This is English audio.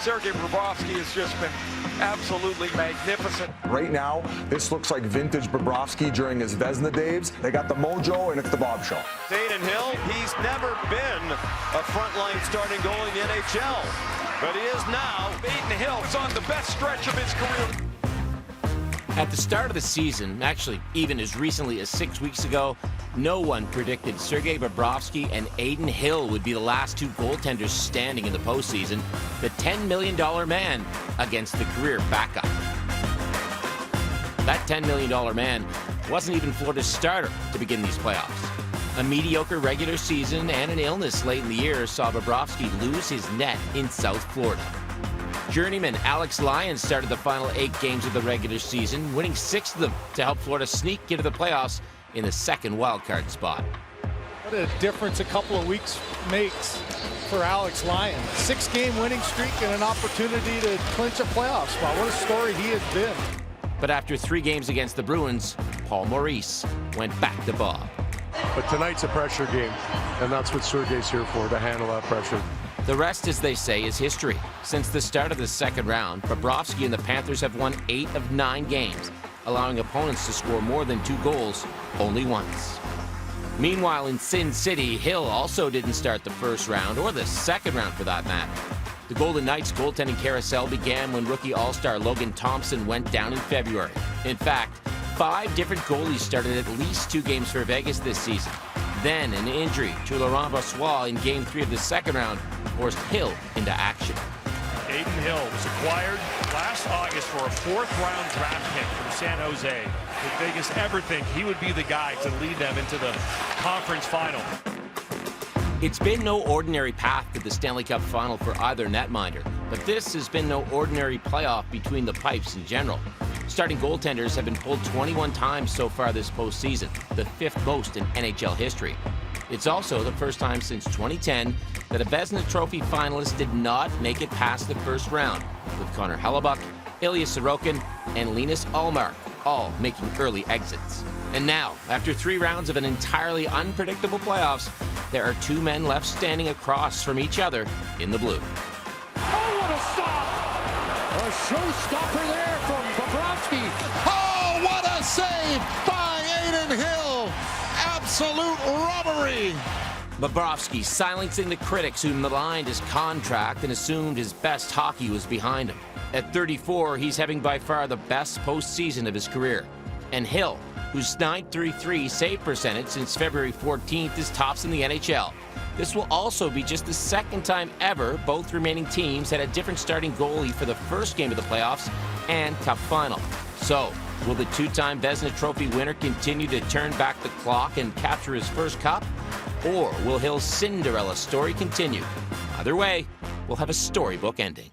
Sergei Bobrovский has just been absolutely magnificent. Right now, this looks like vintage Bobrovsky during his Vezina days. They got the mojo, and it's the Bob Show. Adina Hill, he's never been a frontline starting goal in the NHL, but he is now. Adina Hill is on the best stretch of his career. At the start of the season, actually even as recently as 6 weeks ago, no one predicted Sergei Bobrovский and Adina Hill would be the last two goaltenders standing in the postseason, the $10 million man against the career backup. That $10 million man wasn't even Florida's starter to begin these playoffs. A mediocre regular season and an illness late in the year saw Bobrovsky lose his net in South Florida. Journeyman Alex Lyons started the final 8 games of the regular season, winning 6 of them to help Florida sneak into the playoffs in the second wildcard spot. What a difference a couple of weeks makes for Alex Lyons. 6-game winning streak and an opportunity to clinch a playoff spot. What a story he has been. But after 3 games against the Bruins, Paul Maurice went back to Bob. But tonight's a pressure game, and that's what Sergei's here for, to handle that pressure. The rest, as they say, is history. Since the start of the second round, Bobrovsky and the Panthers have won 8 of 9 games, allowing opponents to score more than 2 goals only once. Meanwhile, in Sin City, Hill also didn't start the first round, or the second round for that matter. The Golden Knights' goaltending carousel began when rookie all-star Logan Thompson went down in February. In fact, 5 different goalies started at least 2 games for Vegas this season. Then an injury to Laurent Brossoit in Game 3 of the second round forced Hill into action. Adina Hill was acquired last August for a 4th-round draft pick from San Jose. Did Vegas ever think he would be the guy to lead them into the conference final? It's been no ordinary path to the Stanley Cup final for either netminder, but this has been no ordinary playoff between the Pipes in general. Starting goaltenders have been pulled 21 times so far this postseason, the 5th most in NHL history. It's also the first time since 2010 that a Vezina Trophy finalist did not make it past the first round, with Connor Hellebuck, Ilya Sorokin, and Linus Ullmark all making early exits. And now, after 3 rounds of an entirely unpredictable playoffs, there are 2 men left standing across from each other in the blue. Oh, what a stop! A showstopper there from Bobrovsky. Oh, what a save by Adina Hill! Absolute robbery! Bobrovsky silencing the critics who maligned his contract and assumed his best hockey was behind him. At 34, he's having by far the best postseason of his career. And Hill, whose .933 save percentage since February 14th is tops in the NHL. This will also be just the 2nd time ever both remaining teams had a different starting goalie for the first game of the playoffs and Cup final. So, will the 2-time Vezina Trophy winner continue to turn back the clock and capture his first cup? Or will Hill's Cinderella story continue? Either way, we'll have a storybook ending.